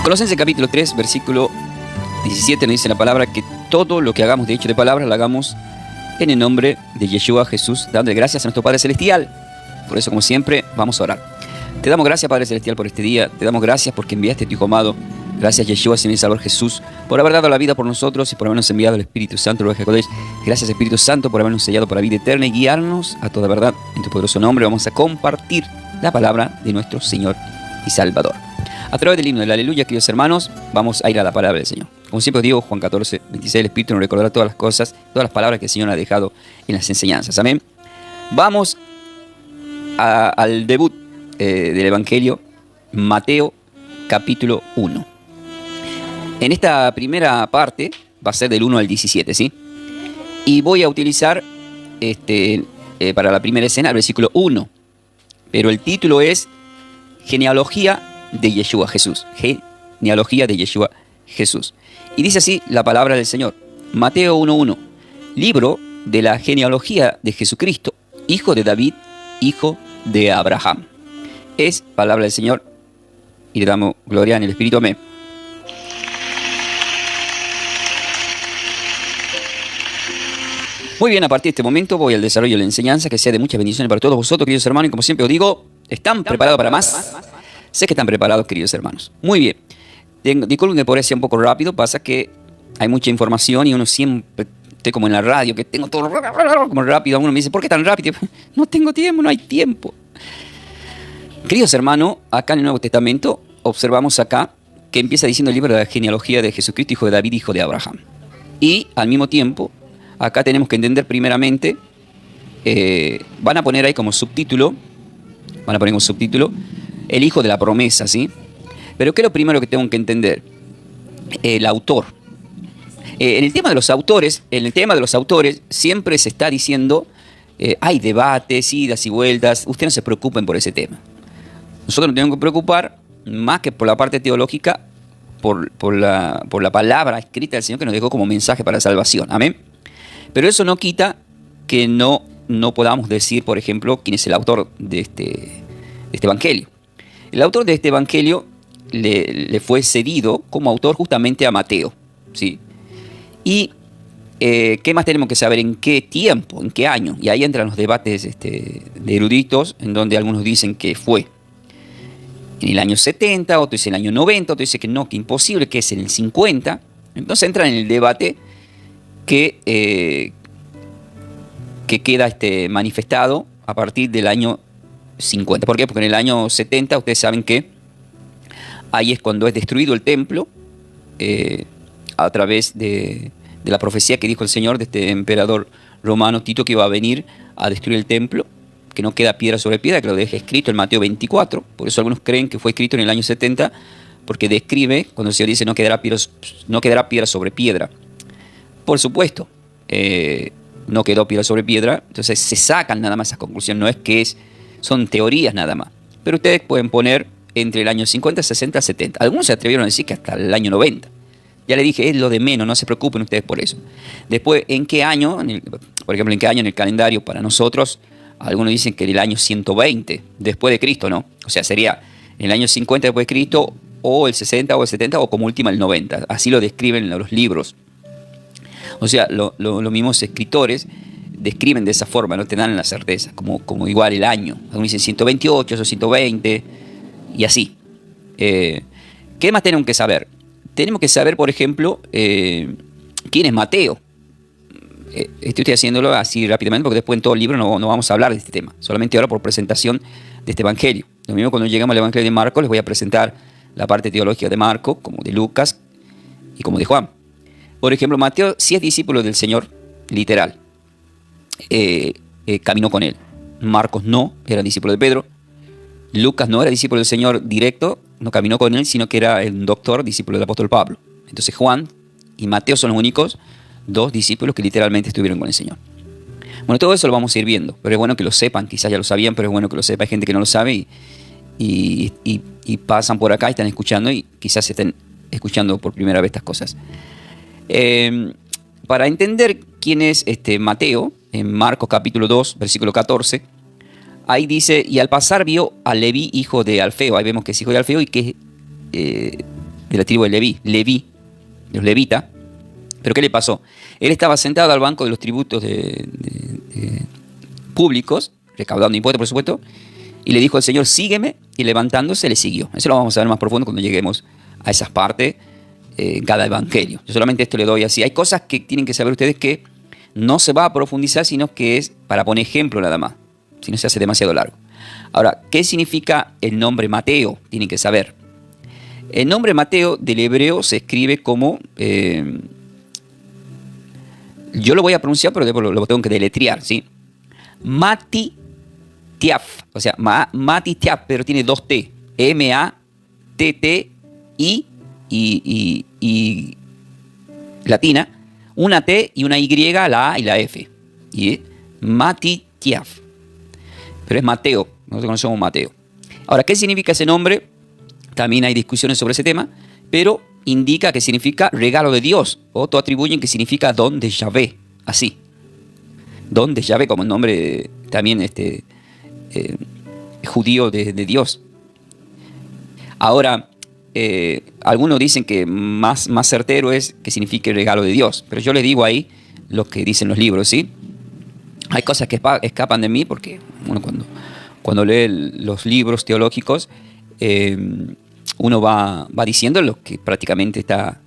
Colosenses capítulo 3, versículo 17 nos dice la palabra que todo lo que hagamos de hecho de palabra lo hagamos en el nombre de Yeshua Jesús, dándole gracias a nuestro Padre Celestial. Por eso, como siempre, vamos a orar. Te damos gracias, Padre Celestial, por este día. Te damos gracias porque enviaste a tu Hijo amado. Gracias, Yeshua, Señor y Salvador Jesús, por haber dado la vida por nosotros y por habernos enviado el Espíritu Santo, el Ruach HaKodesh. Gracias, Espíritu Santo, por habernos sellado para vida eterna y guiarnos a toda verdad. En tu poderoso nombre vamos a compartir la palabra de nuestro Señor y Salvador. A través del himno del Aleluya, queridos hermanos, vamos a ir a la palabra del Señor. Como siempre os digo, Juan 14, 26, el Espíritu nos recordará todas las cosas, todas las palabras que el Señor ha dejado en las enseñanzas. Amén. Vamos al debut del Evangelio, Mateo capítulo 1. En esta primera parte va a ser del 1 al 17, ¿sí? Y voy a utilizar para la primera escena el versículo 1. Pero el título es Genealogía de Yeshua Jesús. Genealogía de Yeshua Jesús. Y dice así la palabra del Señor. Mateo 1:1. Libro de la genealogía de Jesucristo, hijo de David, hijo de Abraham. Es palabra del Señor y le damos gloria en el Espíritu. Amén. Muy bien, a partir de este momento voy al desarrollo de la enseñanza, que sea de muchas bendiciones para todos vosotros, queridos hermanos, y como siempre os digo, ¿están preparados para más? Sé que están preparados, queridos hermanos. Muy bien. Disculpen que por eso sea un poco rápido, pasa que hay mucha información y uno siempre, estoy como en la radio, que tengo todo como rápido, uno me dice, ¿por qué tan rápido? No tengo tiempo, no hay tiempo. Queridos hermanos, acá en el Nuevo Testamento observamos acá que empieza diciendo el libro de la genealogía de Jesucristo, hijo de David, hijo de Abraham. Y al mismo tiempo, acá tenemos que entender primeramente, van a poner ahí como subtítulo, el hijo de la promesa, ¿sí? Pero ¿qué es lo primero que tengo que entender? El autor. En el tema de los autores siempre se está diciendo, hay debates, idas y vueltas, ustedes no se preocupen por ese tema. Nosotros nos tenemos que preocupar más que por la parte teológica, por la palabra escrita del Señor que nos dejó como mensaje para la salvación. Amén. Pero eso no quita que no podamos decir, por ejemplo, quién es el autor de este evangelio. El autor de este evangelio le fue cedido como autor justamente a Mateo, ¿sí? Y ¿qué más tenemos que saber? ¿En qué tiempo? ¿En qué año? Y ahí entran los debates de eruditos, en donde algunos dicen que fue en el año 70, otros dicen en el año 90, otros dicen que no, que imposible, que es en el 50. Entonces entran en el debate que queda manifestado a partir del año 50. ¿Por qué? Porque en el año 70 ustedes saben que ahí es cuando es destruido el templo a través de la profecía que dijo el Señor de este emperador romano Tito, que iba a venir a destruir el templo, que no queda piedra sobre piedra, que lo deja escrito en Mateo 24. Por eso algunos creen que fue escrito en el año 70, porque describe cuando el Señor dice no quedará piedra sobre piedra. Por supuesto, no quedó piedra sobre piedra, entonces se sacan nada más esas conclusiones, no es que son teorías nada más. Pero ustedes pueden poner entre el año 50, 60, 70. Algunos se atrevieron a decir que hasta el año 90. Ya le dije, es lo de menos, no se preocupen ustedes por eso. Después, ¿en qué año? Por ejemplo, ¿en qué año en el calendario para nosotros? Algunos dicen que en el año 120 después de Cristo, ¿no? O sea, sería en el año 50 después de Cristo, o el 60, o el 70, o como última el 90. Así lo describen en los libros. O sea, los mismos escritores describen de esa forma, no te dan la certeza, como igual el año. Algunos dicen 128, o 120, y así. ¿Qué más tenemos que saber? Tenemos que saber, por ejemplo, quién es Mateo. Estoy haciéndolo así rápidamente porque después en todo el libro no vamos a hablar de este tema. Solamente ahora por presentación de este evangelio. Lo mismo cuando llegamos al evangelio de Marcos, les voy a presentar la parte teológica de Marcos, como de Lucas y como de Juan. Por ejemplo, Mateo sí es discípulo del Señor, literal. Caminó con él. Marcos no, era discípulo de Pedro. Lucas no era discípulo del Señor directo, no caminó con él, sino que era un doctor, discípulo del apóstol Pablo. Entonces Juan y Mateo son los únicos dos discípulos que literalmente estuvieron con el Señor. Bueno, todo eso lo vamos a ir viendo, pero es bueno que lo sepan, quizás ya lo sabían, pero es bueno que lo sepan. Hay gente que no lo sabe y pasan por acá y están escuchando y quizás estén escuchando por primera vez estas cosas. Para entender quién es Mateo, en Marcos capítulo 2, versículo 14, ahí dice, y al pasar vio a Leví, hijo de Alfeo. Ahí vemos que es hijo de Alfeo y que de la tribu de Leví, de los levitas. ¿Pero qué le pasó? Él estaba sentado al banco de los tributos públicos, recaudando impuestos, por supuesto, y le dijo al Señor, sígueme, y levantándose le siguió. Eso lo vamos a ver más profundo cuando lleguemos a esas partes en cada evangelio. Yo solamente esto le doy así. Hay cosas que tienen que saber ustedes que no se va a profundizar, sino que es para poner ejemplo nada más, si no se hace demasiado largo. Ahora, ¿qué significa el nombre Mateo? Tienen que saber. El nombre Mateo del hebreo se escribe como... yo lo voy a pronunciar, pero después lo tengo que deletrear, ¿sí? Matitiaf, o sea, Matitiaf, pero tiene dos T. M-A-T-T-I y latina, una T y una Y, la A y la F. Y Matitiaf. Pero es Mateo, nosotros conocemos Mateo. Ahora, ¿qué significa ese nombre? También hay discusiones sobre ese tema, pero indica que significa regalo de Dios. Otros atribuyen que significa don de Yahvé, así. Don de Yahvé, como el nombre también judío de Dios. Ahora, algunos dicen que más certero es que signifique regalo de Dios, pero yo les digo ahí lo que dicen los libros, ¿sí? Hay cosas que escapan de mí porque uno cuando lee los libros teológicos, uno va diciendo lo que prácticamente está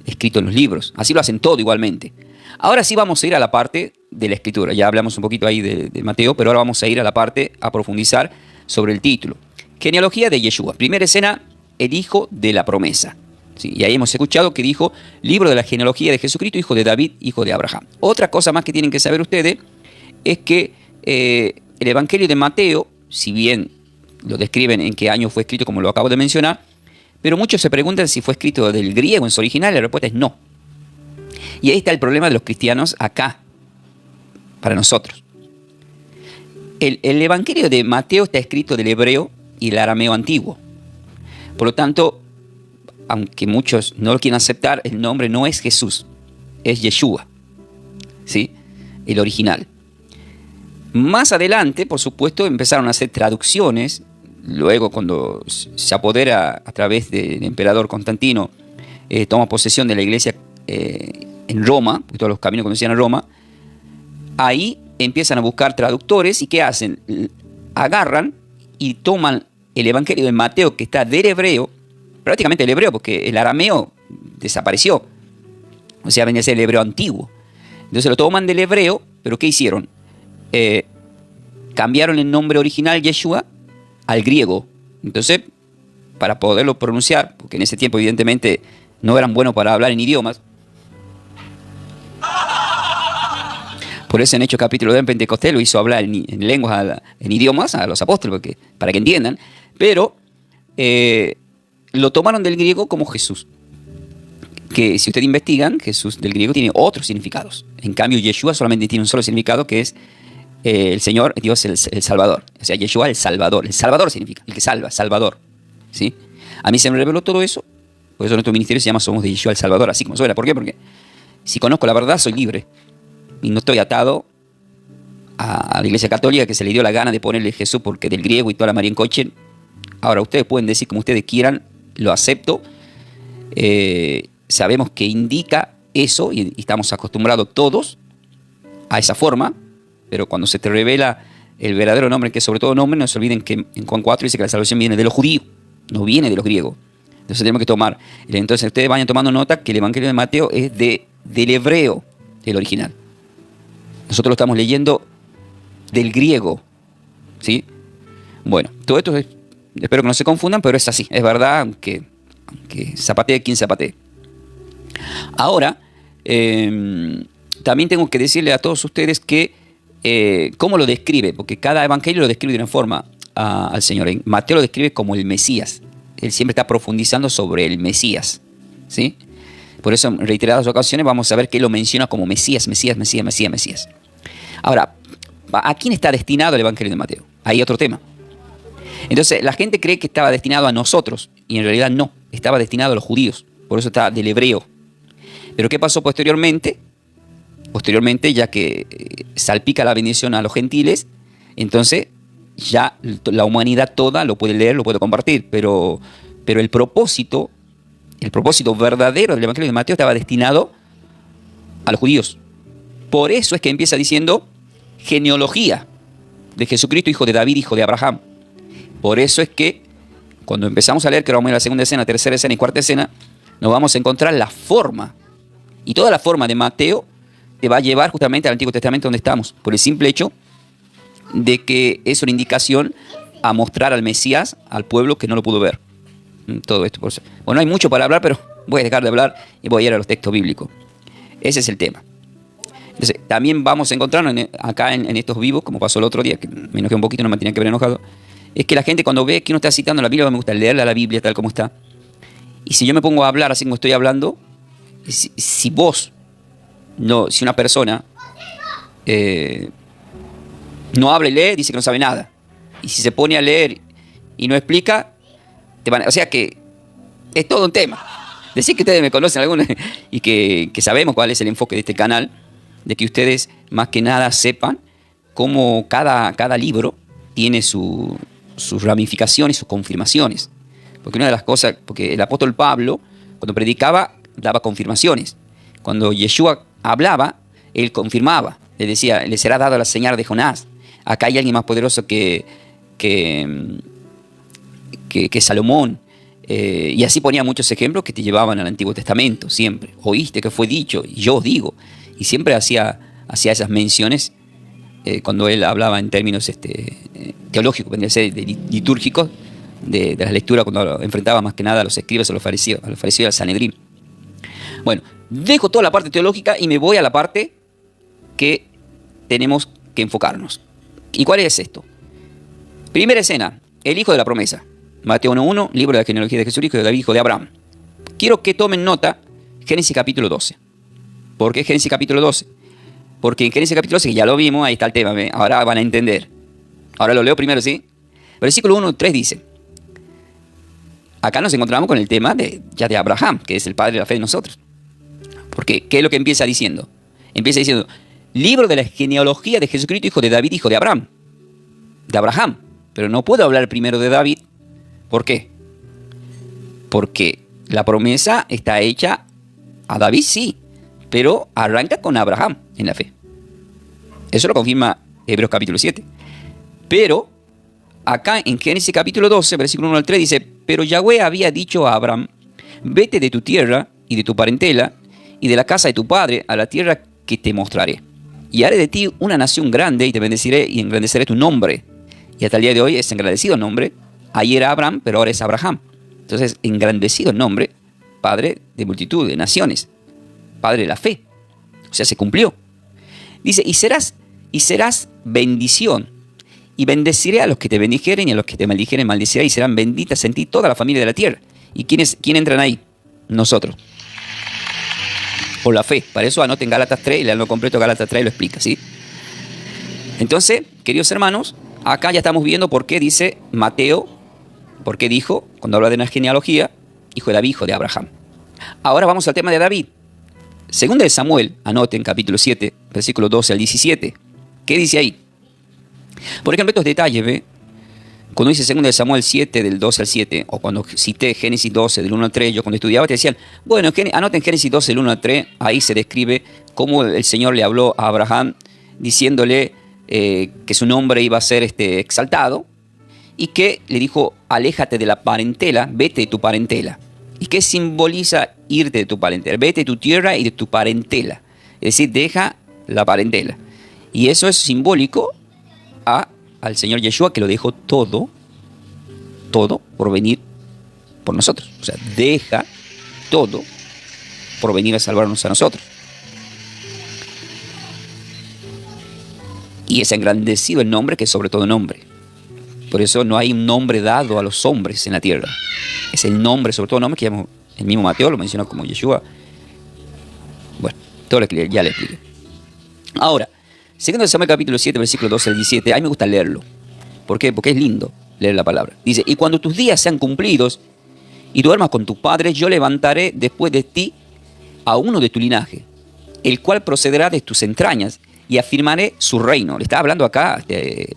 escrito en los libros. Así lo hacen todo igualmente. Ahora sí vamos a ir a la parte de la escritura. Ya hablamos un poquito ahí de Mateo, pero ahora vamos a ir a la parte a profundizar sobre el título. Genealogía de Yeshua. Primera escena, el hijo de la promesa. ¿Sí? Y ahí hemos escuchado que dijo, libro de la genealogía de Jesucristo, hijo de David, hijo de Abraham. Otra cosa más que tienen que saber ustedes es que el Evangelio de Mateo, si bien lo describen en qué año fue escrito, como lo acabo de mencionar, pero muchos se preguntan si fue escrito del griego en su original, y la respuesta es no. Y ahí está el problema de los cristianos acá, para nosotros. El Evangelio de Mateo está escrito del hebreo y el arameo antiguo. Por lo tanto, aunque muchos no lo quieran aceptar, el nombre no es Jesús, es Yeshua, ¿sí? El original. Más adelante, por supuesto, empezaron a hacer traducciones. Luego, cuando se apodera a través del emperador Constantino, toma posesión de la iglesia en Roma, porque todos los caminos conducían a Roma, ahí empiezan a buscar traductores y ¿qué hacen? Agarran y toman el Evangelio de Mateo, que está del hebreo, prácticamente el hebreo, porque el arameo desapareció, o sea, venía a ser el hebreo antiguo. Entonces lo toman del hebreo, pero ¿qué hicieron? Cambiaron el nombre original Yeshua al griego. Entonces, para poderlo pronunciar, porque en ese tiempo evidentemente no eran buenos para hablar en idiomas, por eso en Hechos capítulo 2 en Pentecostés lo hizo hablar en lenguas, en idiomas a los apóstoles, para que entiendan, pero lo tomaron del griego como Jesús, que si ustedes investigan, Jesús del griego tiene otros significados. En cambio, Yeshua solamente tiene un solo significado, que es el Señor, Dios, el Salvador. O sea, Yeshua, el Salvador. El Salvador significa, el que salva, Salvador. ¿Sí? A mí se me reveló todo eso. Por eso nuestro ministerio se llama Somos de Yeshua el Salvador, así como suena. ¿Por qué? Porque si conozco la verdad, soy libre. Y no estoy atado a la Iglesia Católica, que se le dio la gana de ponerle Jesús porque del griego y toda la María en coche. Ahora, ustedes pueden decir como ustedes quieran, lo acepto. Sabemos que indica eso y estamos acostumbrados todos a esa forma. Pero cuando se te revela el verdadero nombre, que es sobre todo nombre, no se olviden que en Juan 4 dice que la salvación viene de los judíos, no viene de los griegos. Entonces tenemos que tomar. Entonces ustedes vayan tomando nota que el Evangelio de Mateo es del hebreo, el original. Nosotros lo estamos leyendo del griego, ¿sí? Bueno, todo esto espero que no se confundan, pero es así, es verdad, aunque zapatee quien zapatee. Ahora, también tengo que decirle a todos ustedes que cómo lo describe, porque cada evangelio lo describe de una forma al Señor. Mateo lo describe como el Mesías. Él siempre está profundizando sobre el Mesías, ¿sí? Por eso en reiteradas ocasiones vamos a ver que él lo menciona como Mesías, Mesías, Mesías, Mesías, Mesías. Ahora, ¿a quién está destinado el Evangelio de Mateo? Hay otro tema. Entonces, la gente cree que estaba destinado a nosotros, y en realidad no, estaba destinado a los judíos, por eso está del hebreo. Pero ¿qué pasó posteriormente? Posteriormente, ya que salpica la bendición a los gentiles, entonces ya la humanidad toda lo puede leer, lo puede compartir, pero el propósito El propósito verdadero del Evangelio de Mateo estaba destinado a los judíos. Por eso es que empieza diciendo genealogía de Jesucristo, hijo de David, hijo de Abraham. Por eso es que cuando empezamos a leer, que vamos a ir a la segunda escena, tercera escena y cuarta escena, nos vamos a encontrar la forma. Y toda la forma de Mateo te va a llevar justamente al Antiguo Testamento donde estamos, por el simple hecho de que es una indicación a mostrar al Mesías, al pueblo que no lo pudo ver. Todo esto. Bueno, hay mucho para hablar, pero voy a dejar de hablar y voy a ir a los textos bíblicos. Ese es el tema. Entonces, también vamos a encontrarnos acá en estos vivos, como pasó el otro día, que me enojé un poquito, no me tenía que haber enojado. Es que la gente cuando ve que uno está citando la Biblia, me gusta leerla la Biblia tal como está. Y si yo me pongo a hablar así como estoy hablando, si una persona no habla y lee, dice que no sabe nada. Y si se pone a leer y no explica, o sea que es todo un tema. Decir que ustedes me conocen algunos y que sabemos cuál es el enfoque de este canal, de que ustedes más que nada sepan cómo cada libro tiene sus ramificaciones, sus confirmaciones. Porque una de las cosas, porque el apóstol Pablo, cuando predicaba, daba confirmaciones. Cuando Yeshua hablaba, él confirmaba. Le decía, le será dado la señal de Jonás. Acá hay alguien más poderoso que Salomón. Y así ponía muchos ejemplos que te llevaban al Antiguo Testamento, siempre. Oíste que fue dicho, y yo os digo. Y siempre hacía esas menciones cuando él hablaba en términos teológicos, vendría a ser litúrgicos, de la lectura, cuando enfrentaba más que nada a los escribas, a los fariseos y al Sanedrín. Bueno, dejo toda la parte teológica y me voy a la parte que tenemos que enfocarnos. ¿Y cuál es esto? Primera escena, el hijo de la promesa. Mateo 1.1, libro de la genealogía de Jesús, hijo de David, hijo de Abraham. Quiero que tomen nota Génesis capítulo 12. ¿Por qué Génesis capítulo 12? Porque en Génesis capítulo 12, que ya lo vimos, ahí está el tema, ¿ve? Ahora van a entender. Ahora lo leo primero, ¿sí? Versículo 1.3 dice, acá nos encontramos con el tema de Abraham, que es el padre de la fe de nosotros. Porque, ¿qué es lo que empieza diciendo? Empieza diciendo, libro de la genealogía de Jesucristo, hijo de David, hijo de Abraham. De Abraham. Pero no puedo hablar primero de David. ¿Por qué? Porque la promesa está hecha a David, sí, pero arranca con Abraham en la fe. Eso lo confirma Hebreos capítulo 7. Pero acá en Génesis capítulo 12, versículo 1 al 3 dice, pero Yahweh había dicho a Abraham, vete de tu tierra y de tu parentela y de la casa de tu padre a la tierra que te mostraré. Y haré de ti una nación grande y te bendeciré y engrandeceré tu nombre. Y hasta el día de hoy es engrandecido el nombre. Ahí era Abraham, pero ahora es Abraham. Entonces, engrandecido el nombre, padre de multitud de naciones, padre de la fe. O sea, se cumplió. Dice, y serás bendición. Y bendeciré a los que te bendijeren y a los que te maldijeren maldeciré y serán benditas en ti toda la familia de la tierra. ¿Y quién entran ahí? Nosotros. Por la fe. Para eso anoten Gálatas 3, y lean lo completo Gálatas 3 y lo explica, ¿sí? Entonces, queridos hermanos, acá ya estamos viendo por qué dice Mateo, por qué dijo, cuando habla de una genealogía, hijo de David, hijo de Abraham. Ahora vamos al tema de David. Segunda de Samuel, anoten capítulo 7, versículos 12 al 17. ¿Qué dice ahí? Por ejemplo, estos detalles, ¿ve? Cuando dice segunda de Samuel 7, del 12 al 7, o cuando cité Génesis 12, del 1 al 3, yo cuando estudiaba te decían, bueno, anoten Génesis 12, del 1 al 3, ahí se describe cómo el Señor le habló a Abraham, diciéndole que su nombre iba a ser exaltado, y que le dijo, aléjate de la parentela, vete de tu parentela. ¿Y qué simboliza irte de tu parentela? Vete de tu tierra y de tu parentela. Es decir, deja la parentela. Y eso es simbólico al Señor Yeshua, que lo dejó todo por venir por nosotros. O sea, deja todo por venir a salvarnos a nosotros. Y es engrandecido el nombre que es sobre todo nombre. Por eso no hay un nombre dado a los hombres en la tierra. Es el nombre, sobre todo nombre, que el mismo Mateo lo menciona como Yeshua. Bueno, todo lo que ya le expliqué. Ahora, segundo de Samuel capítulo 7, versículo 12 al 17, a mí me gusta leerlo. ¿Por qué? Porque es lindo leer la palabra. Dice, y cuando tus días sean cumplidos y duermas con tus padres, yo levantaré después de ti a uno de tu linaje, el cual procederá de tus entrañas, y afirmaré su reino. Le está hablando acá el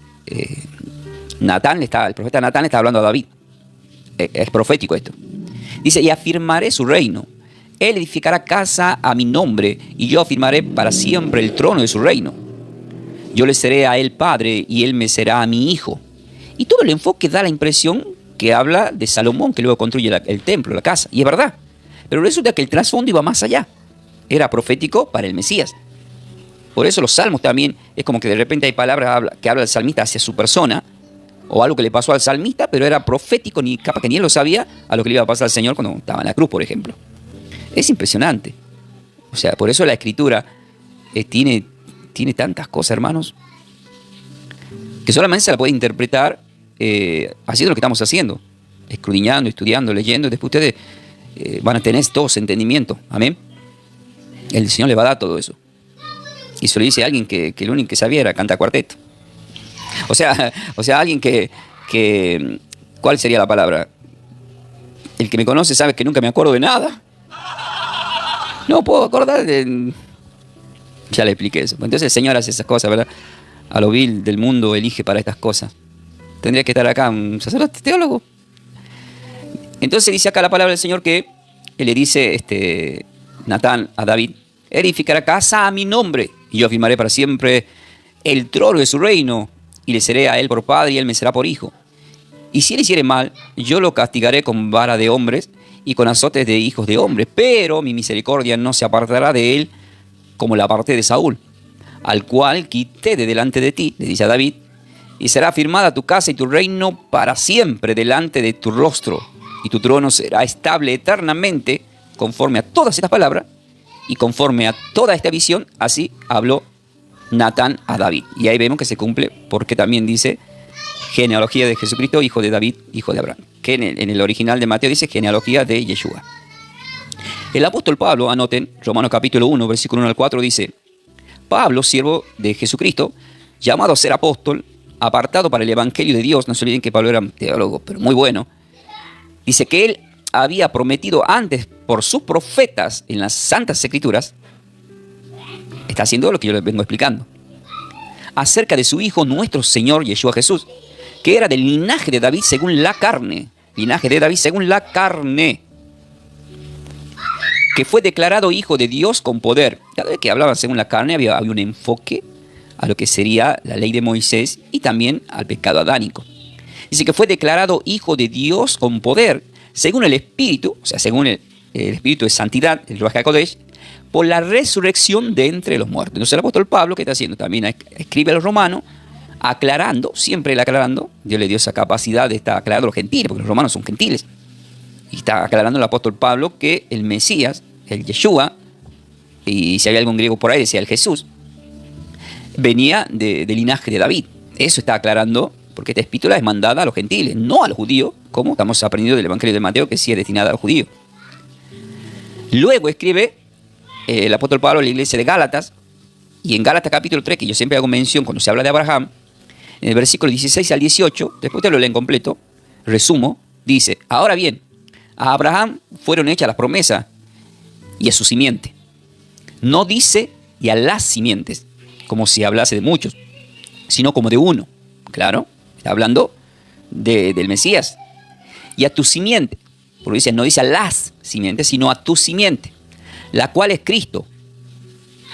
profeta Natán le está hablando a David. Es profético esto. Dice, y afirmaré su reino. Él edificará casa a mi nombre, y yo afirmaré para siempre el trono de su reino. Yo le seré a él padre, y él me será a mi hijo. Y todo el enfoque da la impresión que habla de Salomón, que luego construye el templo, la casa. Y es verdad. Pero resulta que el trasfondo iba más allá. Era profético para el Mesías. Por eso los salmos también, es como que de repente hay palabras que habla el salmista hacia su persona, o algo que le pasó al salmista, pero era profético, ni capaz que ni él lo sabía, a lo que le iba a pasar al Señor cuando estaba en la cruz, por ejemplo. Es impresionante. O sea, por eso la Escritura tiene tantas cosas, hermanos, que solamente se la puede interpretar haciendo lo que estamos haciendo, escudriñando, estudiando, leyendo, y después ustedes van a tener todo ese entendimiento. Amén. El Señor le va a dar todo eso. Y se lo dice a alguien que el único que sabía era cantar cuarteto. O sea, alguien que ¿cuál sería la palabra? El que me conoce sabe que nunca me acuerdo de nada. No puedo acordar de... Ya le expliqué eso. Entonces el Señor hace esas cosas, ¿verdad? A lo vil del mundo elige para estas cosas. Tendría que estar acá un sacerdote teólogo. Entonces dice acá la palabra del Señor que él le dice Natán a David, edificará casa a mi nombre, y yo afirmaré para siempre el trono de su reino, y le seré a él por padre, y él me será por hijo. Y si él hiciere mal, yo lo castigaré con vara de hombres y con azotes de hijos de hombres, pero mi misericordia no se apartará de él como la aparté de Saúl, al cual quité de delante de ti, le dice a David, y será afirmada tu casa y tu reino para siempre delante de tu rostro, y tu trono será estable eternamente, conforme a todas estas palabras, y conforme a toda esta visión, así habló Natán a David. Y ahí vemos que se cumple, porque también dice genealogía de Jesucristo, hijo de David, hijo de Abraham. Que en el original de Mateo dice genealogía de Yeshua. El apóstol Pablo, anoten, Romanos capítulo 1, versículo 1 al 4, dice, Pablo, siervo de Jesucristo, llamado a ser apóstol, apartado para el evangelio de Dios. No se olviden que Pablo era un teólogo, pero muy bueno. Dice que él había prometido antes por sus profetas en las Santas Escrituras, está haciendo lo que yo les vengo explicando, acerca de su Hijo, nuestro Señor Yeshua Jesús, que era del linaje de David según la carne, linaje de David según la carne, que fue declarado Hijo de Dios con poder. Cada vez que hablaban según la carne había un enfoque a lo que sería la ley de Moisés y también al pecado adánico. Dice que fue declarado Hijo de Dios con poder, según el Espíritu, o sea, según el Espíritu de Santidad, el Ruach HaKodesh, por la resurrección de entre los muertos. Entonces el apóstol Pablo, ¿qué está haciendo? También escribe a los romanos, aclarando, siempre él aclarando. Dios le dio esa capacidad de estar aclarando a los gentiles, porque los romanos son gentiles. Y está aclarando el apóstol Pablo que el Mesías, el Yeshua, y si había algún griego por ahí, decía el Jesús, venía del linaje de David. Eso está aclarando, porque esta epístola es mandada a los gentiles, no a los judíos, como estamos aprendiendo del Evangelio de Mateo, que sí es destinada a los judíos. Luego escribe el apóstol Pablo a la iglesia de Gálatas, y en Gálatas capítulo 3, que yo siempre hago mención cuando se habla de Abraham, en el versículo 16 al 18, después te lo leen completo, resumo, dice, ahora bien, a Abraham fueron hechas las promesas y a su simiente. No dice y a las simientes, como si hablase de muchos, sino como de uno. Claro, está hablando del Mesías. Y a tu simiente, porque dice, no dice a las simientes, sino a tu simiente, la cual es Cristo.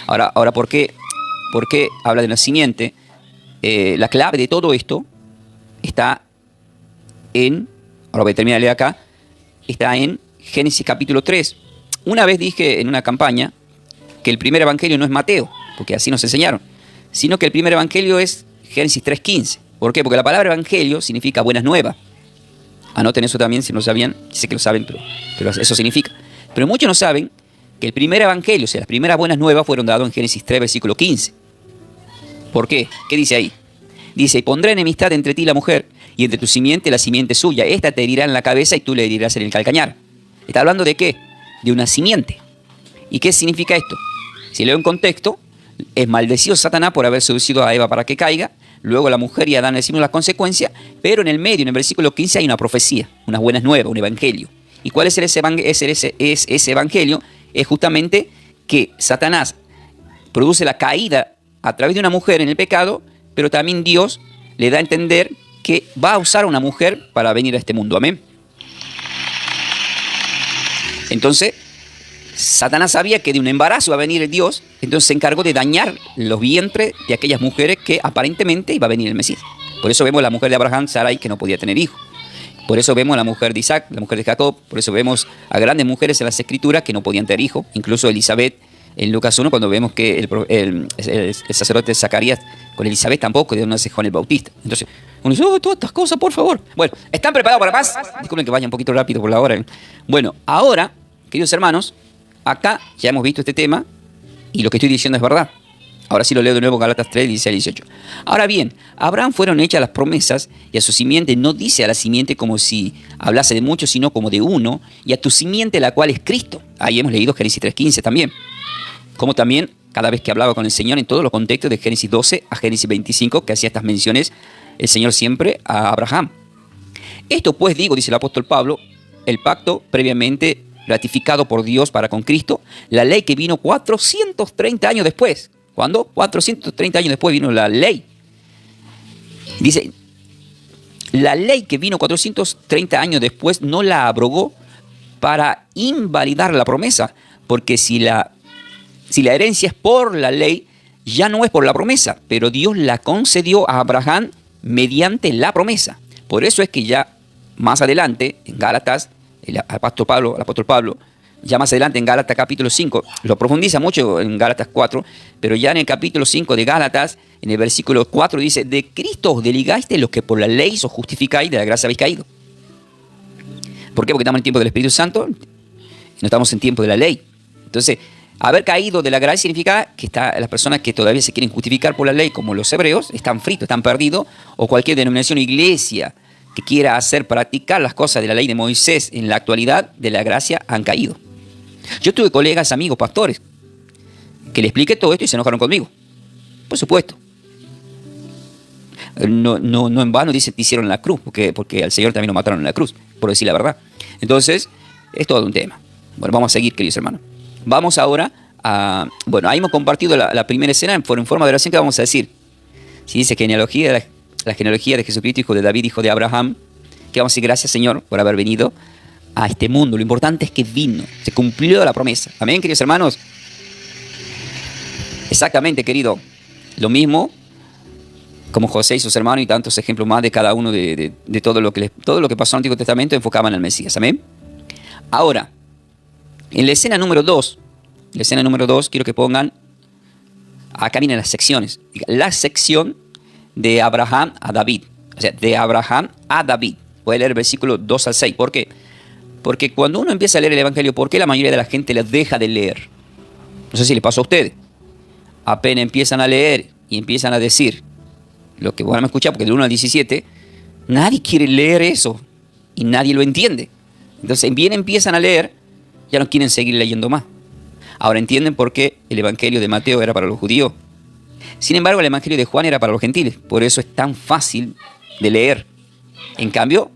Ahora ¿por qué habla de una simiente? La clave de todo esto está ahora voy a terminar de leer acá, está en Génesis capítulo 3. Una vez dije en una campaña que el primer evangelio no es Mateo, porque así nos enseñaron, sino que el primer evangelio es Génesis 3:15. ¿Por qué? Porque la palabra evangelio significa buenas nuevas. Anoten eso también si no sabían, sé que lo saben, pero eso significa. Pero muchos no saben que el primer evangelio, o sea, las primeras buenas nuevas fueron dadas en Génesis 3, versículo 15. ¿Por qué? ¿Qué dice ahí? Dice, y pondré enemistad entre ti y la mujer, y entre tu simiente la simiente suya. Esta te herirá en la cabeza y tú le herirás en el calcañar. ¿Está hablando de qué? De una simiente. ¿Y qué significa esto? Si leo en contexto, es maldecido Satanás por haber seducido a Eva para que caiga. Luego la mujer y Adán decimos las consecuencias, pero en el medio, en el versículo 15, hay una profecía, unas buenas nuevas, un evangelio. ¿Y cuál es ese evangelio? Es justamente que Satanás produce la caída a través de una mujer en el pecado, pero también Dios le da a entender que va a usar a una mujer para venir a este mundo. Amén. Entonces, Satanás sabía que de un embarazo iba a venir el Dios, entonces se encargó de dañar los vientres de aquellas mujeres que aparentemente iba a venir el Mesías. Por eso vemos a la mujer de Abraham, Sarai, que no podía tener hijos. Por eso vemos a la mujer de Isaac, la mujer de Jacob. Por eso vemos a grandes mujeres en las Escrituras que no podían tener hijos. Incluso Elizabeth, en Lucas 1, cuando vemos que el sacerdote Zacarías con Elizabeth tampoco dio nacer Juan el Bautista. Entonces, uno dice, todas estas cosas, por favor. Bueno, ¿están preparados para más? Disculpen que vaya un poquito rápido por la hora. Bueno, ahora, queridos hermanos, acá ya hemos visto este tema y lo que estoy diciendo es verdad. Ahora sí lo leo de nuevo, Gálatas 3, 16 al 18. Ahora bien, a Abraham fueron hechas las promesas y a su simiente no dice a la simiente como si hablase de muchos, sino como de uno, y a tu simiente la cual es Cristo. Ahí hemos leído Génesis 3.15 también. Como también cada vez que hablaba con el Señor en todos los contextos de Génesis 12 a Génesis 25, que hacía estas menciones el Señor siempre a Abraham. Esto pues digo, dice el apóstol Pablo, el pacto previamente ratificado por Dios para con Cristo, la ley que vino 430 años después. ¿Cuándo? 430 años después vino la ley. Dice, la ley que vino 430 años después no la abrogó para invalidar la promesa, porque si la herencia es por la ley, ya no es por la promesa, pero Dios la concedió a Abraham mediante la promesa. Por eso es que ya más adelante, en Gálatas, el apóstol Pablo, ya más adelante en Gálatas capítulo 5, lo profundiza mucho en Gálatas 4, pero ya en el capítulo 5 de Gálatas, en el versículo 4 dice, de Cristo os desligaste los que por la ley os justificáis, de la gracia habéis caído. ¿Por qué? Porque estamos en tiempo del Espíritu Santo, no estamos en tiempo de la ley. Entonces, haber caído de la gracia significa que las personas que todavía se quieren justificar por la ley, como los hebreos, están fritos, están perdidos, o cualquier denominación o iglesia que quiera hacer practicar las cosas de la ley de Moisés en la actualidad de la gracia, han caído. Yo tuve colegas, amigos, pastores, que le expliqué todo esto y se enojaron conmigo. Por supuesto. No en vano hicieron la cruz, porque al Señor también lo mataron en la cruz, por decir la verdad. Entonces, es todo un tema. Bueno, vamos a seguir, queridos hermanos. Vamos ahora a... Bueno, ahí hemos compartido la primera escena en forma de oración que vamos a decir. Si dice genealogía, la genealogía de Jesucristo, hijo de David, hijo de Abraham, que vamos a decir gracias, Señor, por haber venido a este mundo. Lo importante es que vino, se cumplió la promesa. Amén, queridos hermanos. Exactamente, querido. Lo mismo como José y sus hermanos y tantos ejemplos más de cada uno de todo lo que pasó en el Antiguo Testamento enfocaban al Mesías. Amén. Ahora, en la escena número 2, quiero que pongan, acá vienen las secciones. La sección de Abraham a David. O sea, de Abraham a David. Voy a leer el versículo 2 al 6. ¿Por qué? Porque cuando uno empieza a leer el Evangelio, ¿por qué la mayoría de la gente les deja de leer? No sé si les pasó a ustedes. Apenas empiezan a leer y empiezan a decir lo que van a escuchar, porque del 1 al 17, nadie quiere leer eso y nadie lo entiende. Entonces, bien empiezan a leer, ya no quieren seguir leyendo más. Ahora entienden por qué el Evangelio de Mateo era para los judíos. Sin embargo, el Evangelio de Juan era para los gentiles. Por eso es tan fácil de leer. En cambio,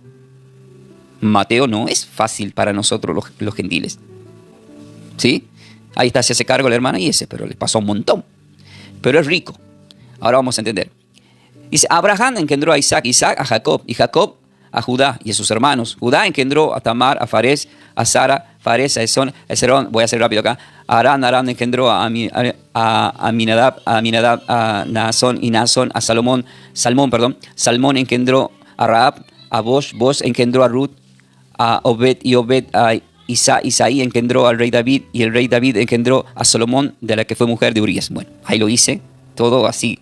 Mateo no es fácil para nosotros los gentiles. ¿Sí? Ahí está, se hace cargo la hermana y pero le pasó un montón. Pero es rico. Ahora vamos a entender. Dice, Abraham engendró a Isaac, Isaac a Jacob, y Jacob a Judá y a sus hermanos. Judá engendró a Tamar, a Fares, a Sara, Fares a Esrón, voy a hacer rápido acá. Arán engendró a Aminadab, a Naasón, y Naasón a Salmón engendró a Rahab, a Boaz engendró a Ruth, a Obed, y Obed a Isaí engendró al rey David, y el rey David engendró a Salomón, de la que fue mujer de Urías. Bueno, ahí lo hice, todo así,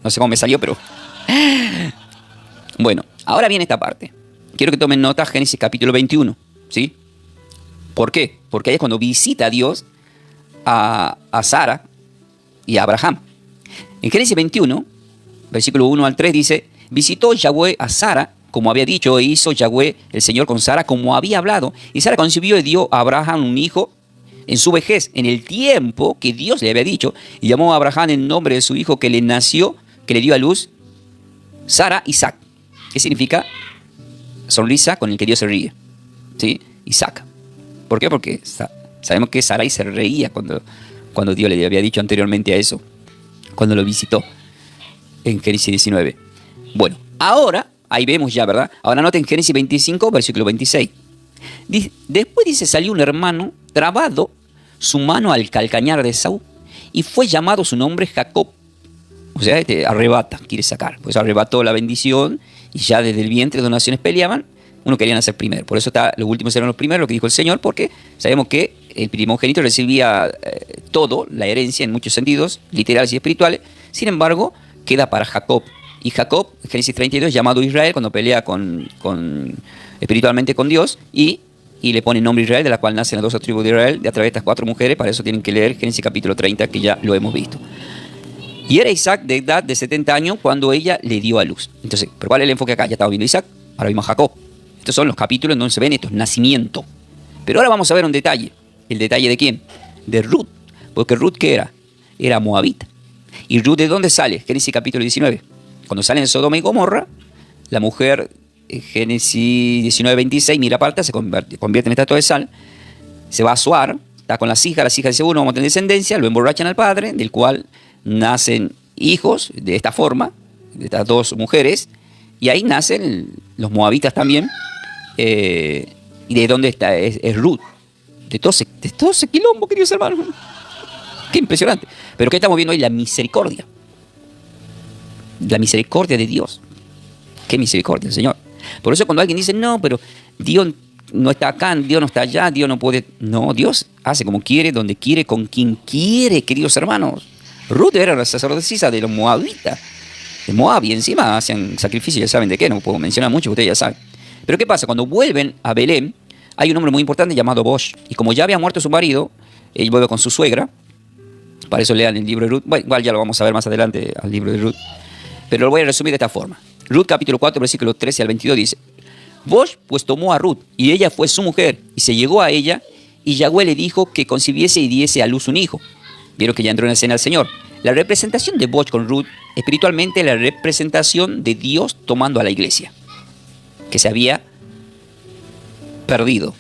no sé cómo me salió, pero... Bueno, ahora viene esta parte. Quiero que tomen nota, Génesis capítulo 21, ¿sí? ¿Por qué? Porque ahí es cuando visita a Dios a Sara y a Abraham. En Génesis 21, versículo 1 al 3 dice, visitó Yahweh a Sara, como había dicho, e hizo Yahweh el Señor con Sara, como había hablado. Y Sara concibió y dio a Abraham un hijo en su vejez, en el tiempo que Dios le había dicho, y llamó a Abraham en nombre de su hijo que le nació, que le dio a luz, Sara, Isaac. ¿Qué significa? Sonrisa con el que Dios se ríe. ¿Sí? Isaac. ¿Por qué? Porque sabemos que Sarai se reía cuando Dios le había dicho anteriormente a eso, cuando lo visitó en Génesis 19. Bueno, ahora, ahí vemos ya, ¿verdad? Ahora noten Génesis 25, versículo 26. Después dice, salió un hermano trabado su mano al calcañar de Esaú y fue llamado su nombre Jacob. O sea, arrebata, quiere sacar. Pues arrebató la bendición y ya desde el vientre dos naciones peleaban. Uno quería nacer primero. Por eso los últimos eran los primeros, lo que dijo el Señor, porque sabemos que el primogénito recibía todo, la herencia en muchos sentidos, literales y espirituales. Sin embargo, queda para Jacob. Y Jacob, Génesis 32, llamado Israel, cuando pelea espiritualmente con Dios, y le pone el nombre Israel, de la cual nacen las 12 tribus de Israel, de a través de estas 4 mujeres. Para eso tienen que leer Génesis capítulo 30, que ya lo hemos visto. Y era Isaac de edad de 70 años cuando ella le dio a luz. Entonces, ¿pero cuál es el enfoque acá? Ya estaba viendo Isaac, ahora vimos a Jacob. Estos son los capítulos en donde se ven estos nacimientos. Pero ahora vamos a ver un detalle. ¿El detalle de quién? De Ruth. Porque Ruth, ¿qué era? Era moabita. ¿Y Ruth de dónde sale? Génesis capítulo 19. Cuando salen de Sodoma y Gomorra, la mujer, Génesis 19, 26, mira aparta, se convierte en estatua de sal, se va a Zoar, está con las hijas dice, bueno, vamos a tener descendencia, lo emborrachan al padre, del cual nacen hijos de esta forma, de estas 2 mujeres, y ahí nacen los moabitas también. ¿Y de dónde está? Es Ruth. De todo ese quilombo, queridos hermanos. Qué impresionante. Pero ¿qué estamos viendo hoy? La misericordia. La misericordia de Dios. Qué misericordia, Señor. Por eso cuando alguien dice, no, pero Dios no está acá, Dios no está allá, Dios no puede... No, Dios hace como quiere, donde quiere, con quien quiere, queridos hermanos. Ruth era la sacerdotisa de los moabitas, de Moab, y encima hacían sacrificios, ya saben de qué, no puedo mencionar mucho, ustedes ya saben. Pero ¿qué pasa? Cuando vuelven a Belén, hay un hombre muy importante llamado Boaz, y como ya había muerto su marido, él vuelve con su suegra. Para eso lean el libro de Ruth. Bueno, igual ya lo vamos a ver más adelante al libro de Ruth, pero lo voy a resumir de esta forma. Ruth capítulo 4, versículos 13 al 22 dice: Boaz pues tomó a Ruth, y ella fue su mujer, y se llegó a ella, y Yahweh le dijo que concibiese y diese a luz un hijo. Vieron que ya entró en escena el Señor. La representación de Boaz con Ruth, espiritualmente, la representación de Dios tomando a la iglesia, que se había perdido.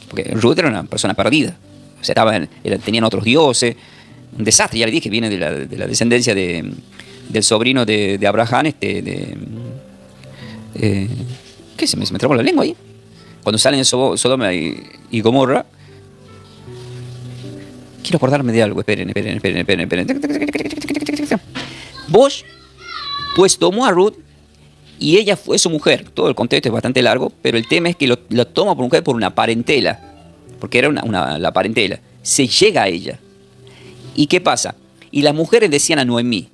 Porque Ruth era una persona perdida. O sea, tenían otros dioses. Un desastre, ya le dije, viene de la descendencia del sobrino de Abraham, ¿qué se me trabó la lengua ahí? Cuando salen de Sodoma y Gomorra. Quiero acordarme de algo, esperen. Boaz pues tomó a Ruth y ella fue su mujer. Todo el contexto es bastante largo, pero el tema es que lo toma por mujer por una parentela, porque era la parentela. Se llega a ella. ¿Y qué pasa? Y las mujeres decían a Noemí,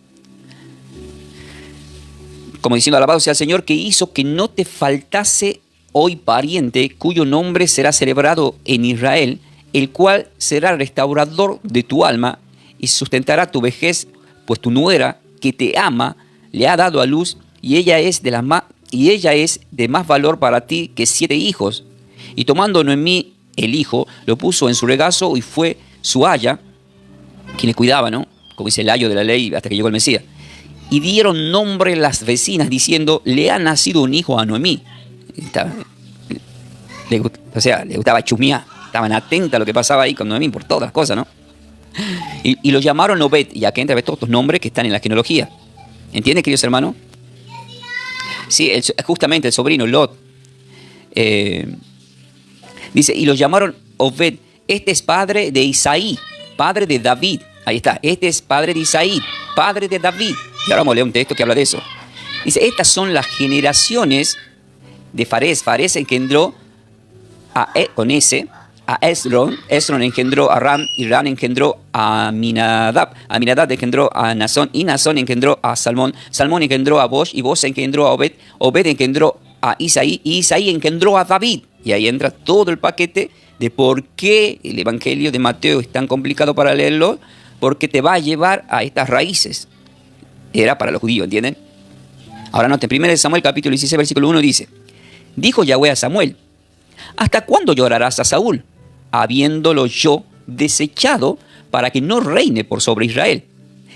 como diciendo, alabado sea el Señor, que hizo que no te faltase hoy pariente, cuyo nombre será celebrado en Israel, el cual será restaurador de tu alma y sustentará tu vejez, pues tu nuera, que te ama, le ha dado a luz, y ella es de más valor para ti que 7 hijos. Y tomando Noemí el hijo, lo puso en su regazo y fue su aya, quien le cuidaba, ¿no? Como dice el ayo de la ley, hasta que llegó el Mesías. Y dieron nombre las vecinas, diciendo, le ha nacido un hijo a Noemí. Le gustaba chusmear. Estaban atentas a lo que pasaba ahí con Noemí por todas las cosas, ¿no? Y lo llamaron Obed. Y acá entra todos estos nombres que están en la genealogía. ¿Entienden, queridos hermanos? Sí, justamente el sobrino Lot. Dice, y lo llamaron Obed. Este es padre de Isaí, padre de David. Ahí está. Este es padre de Isaí, padre de David. Y ahora vamos a leer un texto que habla de eso. Dice, estas son las generaciones de Fares. Fares engendró con S a Esron. Esron engendró a Ram, y Ram engendró a Aminadab. Aminadab engendró a Nazón, y Nazón engendró a Salmón. Salmón engendró a Boaz, y Boaz engendró a Obed. Obed engendró a Isaí, y Isaí engendró a David. Y ahí entra todo el paquete de por qué el Evangelio de Mateo es tan complicado para leerlo, porque te va a llevar a estas raíces. Era para los judíos, ¿entienden? Ahora noten, 1 Samuel capítulo 16, versículo 1 dice, dijo Yahweh a Samuel, ¿hasta cuándo llorarás a Saúl, habiéndolo yo desechado para que no reine por sobre Israel?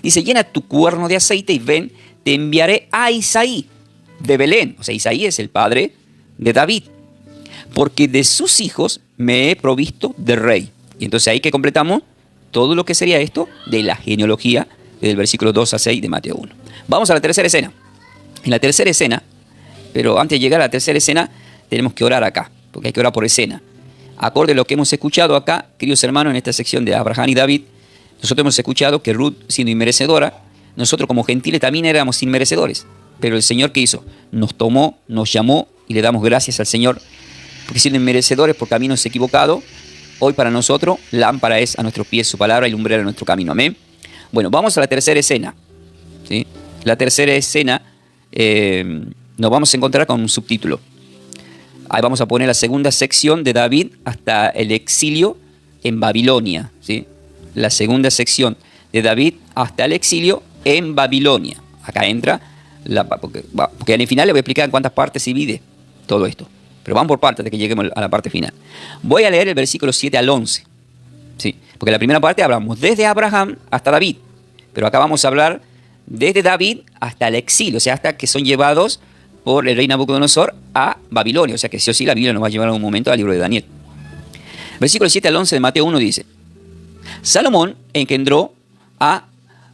Dice, llena tu cuerno de aceite y ven, te enviaré a Isaí de Belén. O sea, Isaí es el padre de David, porque de sus hijos me he provisto de rey. Y entonces ahí que completamos todo lo que sería esto de la genealogía del versículo 2 a 6 de Mateo 1. Vamos a la tercera escena. En la tercera escena, pero antes de llegar a la tercera escena, tenemos que orar acá, porque hay que orar por escena. acorde a lo que hemos escuchado acá, queridos hermanos, en esta sección de Abraham y David, nosotros hemos escuchado que Ruth, siendo inmerecedora, nosotros como gentiles también éramos inmerecedores. Pero el Señor, ¿qué hizo? Nos tomó, nos llamó y le damos gracias al Señor. Porque siendo inmerecedores por caminos equivocados, hoy para nosotros lámpara es a nuestros pies su palabra y lumbrera a nuestro camino. Amén. Bueno, vamos a la tercera escena. ¿Sí? La tercera escena nos vamos a encontrar con un subtítulo. Ahí vamos a poner la segunda sección de David hasta el exilio en Babilonia. ¿Sí? La segunda sección de David hasta el exilio en Babilonia. Acá entra, porque en el final le voy a explicar en cuántas partes se divide todo esto. Pero vamos por partes de que lleguemos a la parte final. Voy a leer el versículo 7 al 11. ¿Sí? Porque en la primera parte hablamos desde Abraham hasta David. Pero acá vamos a hablar desde David hasta el exilio. O sea, hasta que son llevados por el rey Nabucodonosor a Babilonia. O sea que sí o sí la Biblia nos va a llevar en un momento al libro de Daniel. Versículo 7 al 11 de Mateo 1 dice: Salomón engendró a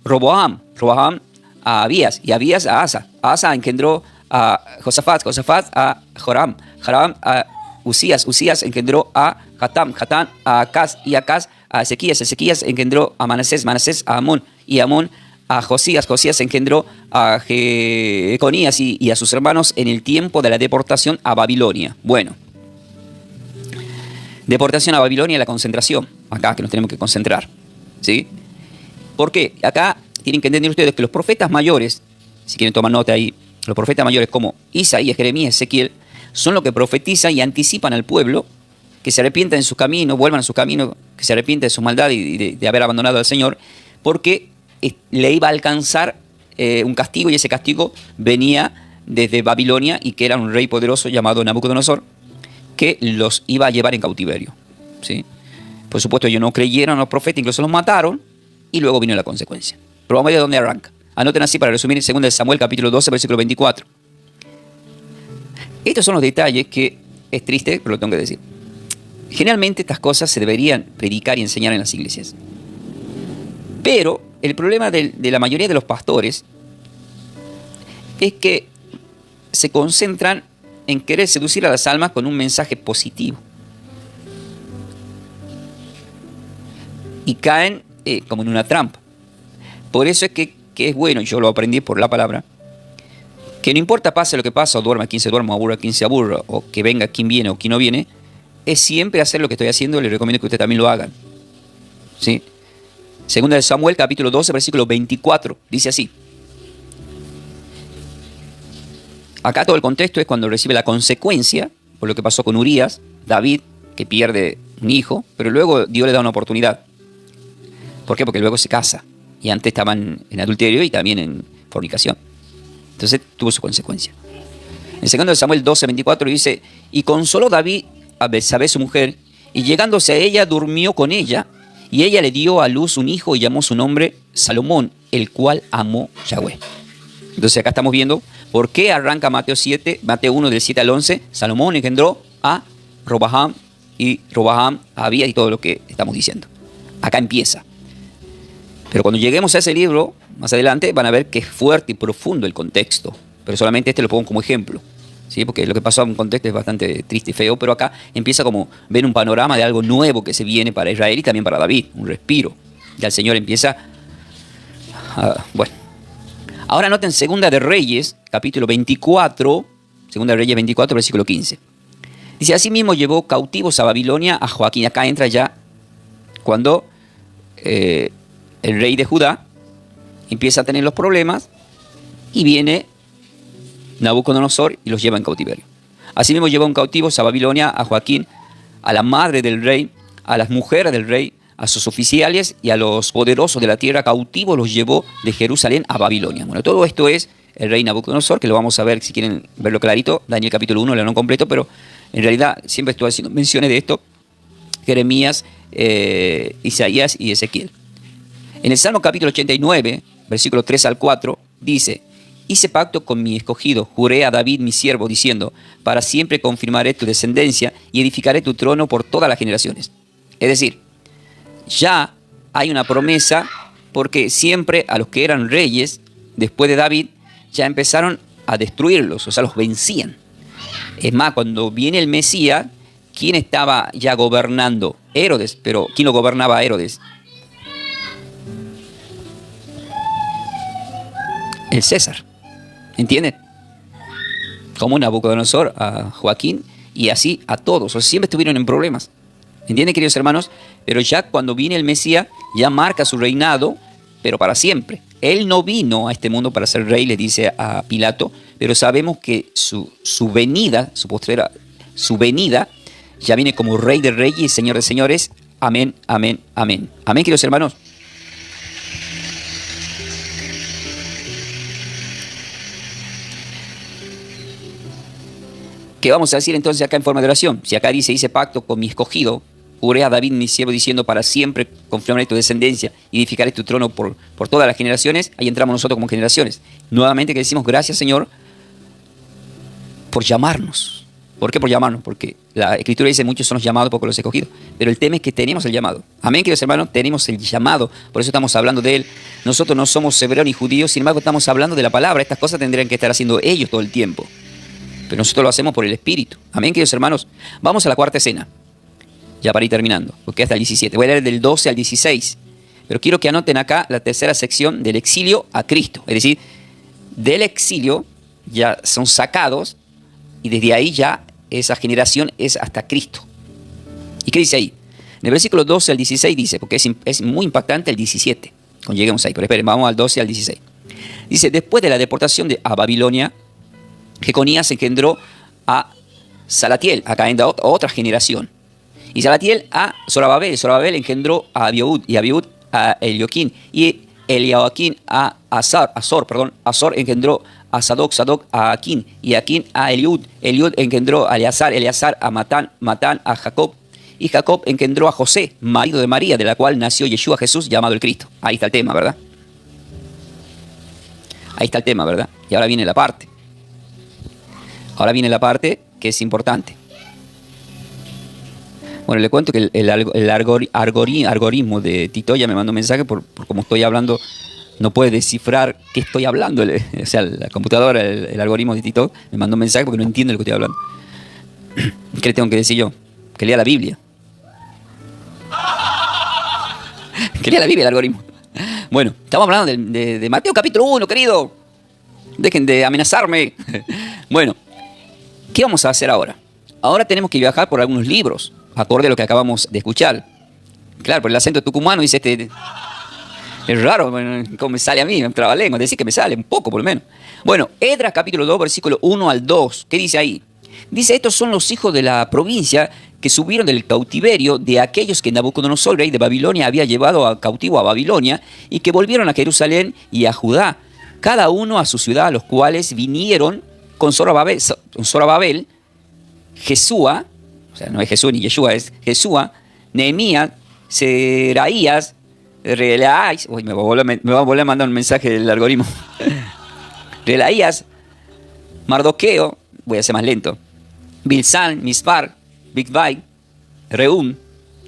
Roboam, Roboam a Abías, y Abías a Asa. Asa engendró a Josafat, Josafat a Joram, Joram a Usías, Usías engendró a Hatam, Hatam a Acaz, y Acaz a Ezequías, Ezequías engendró a Manasés, Manasés a Amón, y Amón a Josías, Josías engendró a Jeconías y a sus hermanos en el tiempo de la deportación a Babilonia. Bueno, deportación a Babilonia, la concentración, acá que nos tenemos que concentrar, ¿sí? ¿Por qué? Acá tienen que entender ustedes que los profetas mayores, si quieren tomar nota ahí, los profetas mayores como Isaías, Jeremías, Ezequiel, son los que profetizan y anticipan al pueblo que se arrepienta en su camino, vuelvan a su camino, que se arrepienta de su maldad y de haber abandonado al Señor, porque le iba a alcanzar un castigo, y ese castigo venía desde Babilonia, y que era un rey poderoso llamado Nabucodonosor, que los iba a llevar en cautiverio, ¿sí? Por supuesto, ellos no creyeron a los profetas, incluso los mataron, y luego vino la consecuencia. Pero vamos a ver de dónde arranca. Anoten así para resumir en 2 Samuel capítulo 12, versículo 24. Estos son los detalles que es triste, pero lo tengo que decir. Generalmente estas cosas se deberían predicar y enseñar en las iglesias. Pero el problema de la mayoría de los pastores es que se concentran en querer seducir a las almas con un mensaje positivo. Y caen como en una trampa. Por eso es que es bueno, y yo lo aprendí por la palabra, que no importa pase lo que pase, o duerma quien se duerma, o aburra quien se aburra, o que venga quien viene o quien no viene, es siempre hacer lo que estoy haciendo. Les recomiendo que ustedes también lo hagan. ¿Sí? Segunda de Samuel, capítulo 12, versículo 24, dice así. Acá todo el contexto es cuando recibe la consecuencia por lo que pasó con Urías, David, que pierde un hijo, pero luego Dios le da una oportunidad. ¿Por qué? Porque luego se casa. Y antes estaban en adulterio y también en fornicación. Entonces tuvo su consecuencia. En 2 de Samuel 12, 24 dice: Y consoló David a Betsabé su mujer, y llegándose a ella durmió con ella, y ella le dio a luz un hijo y llamó su nombre Salomón, el cual amó Yahweh. Entonces acá estamos viendo por qué arranca Mateo 1 del 7 al 11. Salomón engendró a Roboam, y Roboam a Abías, y todo lo que estamos diciendo. Acá empieza. Pero cuando lleguemos a ese libro, más adelante, van a ver que es fuerte y profundo el contexto. Pero solamente este lo pongo como ejemplo, ¿sí? Porque lo que pasó en un contexto es bastante triste y feo, pero acá empieza como ver un panorama de algo nuevo que se viene para Israel y también para David, un respiro. Ya el Señor empieza bueno. Ahora noten 2 de Reyes, capítulo 24, 2 de Reyes 24, versículo 15. Dice: Asimismo llevó cautivos a Babilonia a Joaquín. Acá entra ya cuando el rey de Judá empieza a tener los problemas y viene Nabucodonosor y los lleva en cautiverio. Asimismo llevó en cautivos a Babilonia a Joaquín, a la madre del rey, a las mujeres del rey, a sus oficiales y a los poderosos de la tierra cautivos los llevó de Jerusalén a Babilonia. Bueno, todo esto es el rey Nabucodonosor, que lo vamos a ver si quieren verlo clarito. Daniel capítulo 1, no completo, pero en realidad siempre estoy haciendo menciones de esto. Jeremías, Isaías y Ezequiel. En el Salmo capítulo 89, versículo 3 al 4, dice: Hice pacto con mi escogido, juré a David mi siervo, diciendo: para siempre confirmaré tu descendencia y edificaré tu trono por todas las generaciones. Es decir, ya hay una promesa, porque siempre a los que eran reyes, después de David, ya empezaron a destruirlos, o sea, los vencían. Es más, cuando viene el Mesías, ¿quién estaba ya gobernando? Herodes, pero ¿quién lo gobernaba a Herodes? El César, ¿entienden? Como Nabucodonosor a Joaquín y así a todos, o sea, siempre estuvieron en problemas. ¿Entienden, queridos hermanos? Pero ya cuando viene el Mesías, ya marca su reinado, pero para siempre. Él no vino a este mundo para ser rey, le dice a Pilato, pero sabemos que su venida, su venida, ya viene como Rey de Reyes y Señor de Señores. Amén, amén, amén. Amén, queridos hermanos. ¿Qué vamos a decir entonces acá en forma de oración? Si acá dice, hice pacto con mi escogido, juré a David mi siervo diciendo, para siempre confirmaré tu descendencia y edificaré tu trono por todas las generaciones. Ahí entramos nosotros como generaciones. Nuevamente que decimos, gracias Señor por llamarnos. ¿Por qué por llamarnos? Porque la Escritura dice, muchos son los llamados, pocos los escogidos. Pero el tema es que tenemos el llamado. Amén, queridos hermanos, tenemos el llamado. Por eso estamos hablando de él. Nosotros no somos hebreos ni judíos, sin embargo estamos hablando de la palabra. Estas cosas tendrían que estar haciendo ellos todo el tiempo. Pero nosotros lo hacemos por el Espíritu. Amén, queridos hermanos. Vamos a la cuarta escena. Ya para ir terminando, porque hasta el 17. Voy a leer del 12 al 16. Pero quiero que anoten acá la tercera sección del exilio a Cristo. Es decir, del exilio ya son sacados y desde ahí ya esa generación es hasta Cristo. ¿Y qué dice ahí? En el versículo 12 al 16 dice, porque es muy impactante el 17. Cuando lleguemos ahí, pero esperen, vamos al 12 al 16. Dice, después de la deportación a Babilonia, Jeconías engendró a Salatiel, acá entra otra generación. Y Salatiel a Zorobabel, Zorobabel engendró a Abiud, y Abiud a Elioquín, y Eliaquín a Azor engendró a Sadoc, Sadoc a Aquín, y Aquín a Eliud, Eliud engendró a Eleazar, Eleazar a Matán, Matán a Jacob, y Jacob engendró a José, marido de María, de la cual nació Yeshua Jesús, llamado el Cristo. Ahí está el tema, ¿verdad? Ahí está el tema, ¿verdad? Y ahora viene la parte. Ahora viene la parte que es importante. Bueno, le cuento que el algoritmo de Tito ya me mandó un mensaje por como estoy hablando, no puede descifrar qué estoy hablando. O sea, la computadora, el algoritmo de Tito me mandó un mensaje porque no entiende lo que estoy hablando. ¿Qué le tengo que decir yo? Que lea la Biblia. Que lea la Biblia el algoritmo. Bueno, estamos hablando de Mateo capítulo 1, querido. Dejen de amenazarme. Bueno, ¿qué vamos a hacer ahora? Ahora tenemos que viajar por algunos libros, acorde a lo que acabamos de escuchar. Claro, por el acento tucumano dice es raro, como me sale a mí, me trabalengua, decir que me sale un poco por lo menos. Bueno, Esdras capítulo 2, versículo 1 al 2, ¿qué dice ahí? Dice, estos son los hijos de la provincia que subieron del cautiverio de aquellos que Nabucodonosor, rey de Babilonia, había llevado a cautivo a Babilonia y que volvieron a Jerusalén y a Judá, cada uno a su ciudad, los cuales vinieron con Zorobabel, Jesúa, o sea, no es Jesús ni Yeshua, es Jesúa, Nehemías, Seraías, Relaías, uy, me va a volver a mandar un mensaje del algoritmo. Relaías, Mardoqueo, voy a ser más lento, Bilsán, Mispar, Bigvai, Reum,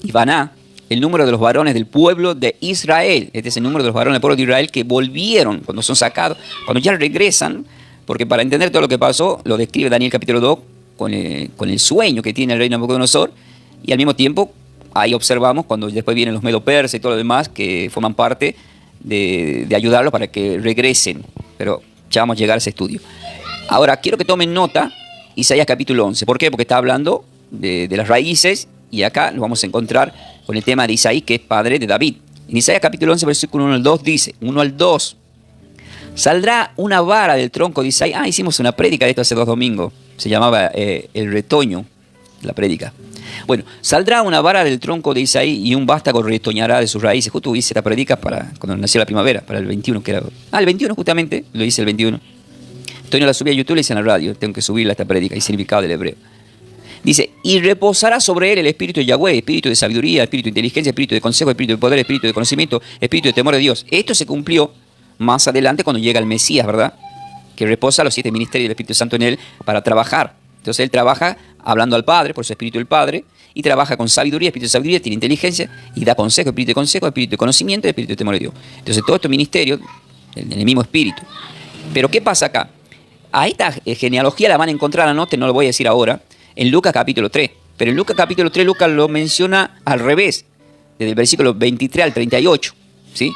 Ivaná, el número de los varones del pueblo de Israel. Este es el número de los varones del pueblo de Israel que volvieron cuando son sacados, cuando ya regresan, porque para entender todo lo que pasó, lo describe Daniel capítulo 2 con el sueño que tiene el rey Nabucodonosor, y al mismo tiempo ahí observamos cuando después vienen los medo-persas y todo lo demás que forman parte de ayudarlos para que regresen. Pero ya vamos a llegar a ese estudio. Ahora, quiero que tomen nota Isaías capítulo 11. ¿Por qué? Porque está hablando de las raíces y acá nos vamos a encontrar con el tema de Isaí, que es padre de David. En Isaías capítulo 11, versículo 1 al 2 dice, 1 al 2, saldrá una vara del tronco de Isaí. Hicimos una prédica de esto hace 2 domingos. Se llamaba El retoño, la prédica. Bueno, saldrá una vara del tronco de Isaí y un vástago retoñará de sus raíces. Justo hice esta prédica para cuando nació la primavera, para el 21, que era... el 21 justamente, lo hice el 21. Entonces no la subí a YouTube, la hice en la radio. Tengo que subirla a esta prédica y significado del hebreo. Dice, y reposará sobre él el espíritu de Yahweh, espíritu de sabiduría, espíritu de inteligencia, espíritu de consejo, espíritu de poder, espíritu de conocimiento, espíritu de temor de Dios. Esto se cumplió más adelante cuando llega el Mesías, ¿verdad? Que reposa los 7 ministerios del Espíritu Santo en él para trabajar. Entonces él trabaja hablando al Padre, por su espíritu del Padre, y trabaja con sabiduría, espíritu de sabiduría, tiene inteligencia, y da consejo, espíritu de conocimiento y espíritu de temor de Dios. Entonces todo este ministerio, en el mismo espíritu. Pero ¿qué pasa acá? A esta genealogía la van a encontrar, anoten, no lo voy a decir ahora, en Lucas capítulo 3. Pero en Lucas capítulo 3, Lucas lo menciona al revés, desde el versículo 23 al 38. ¿Sí?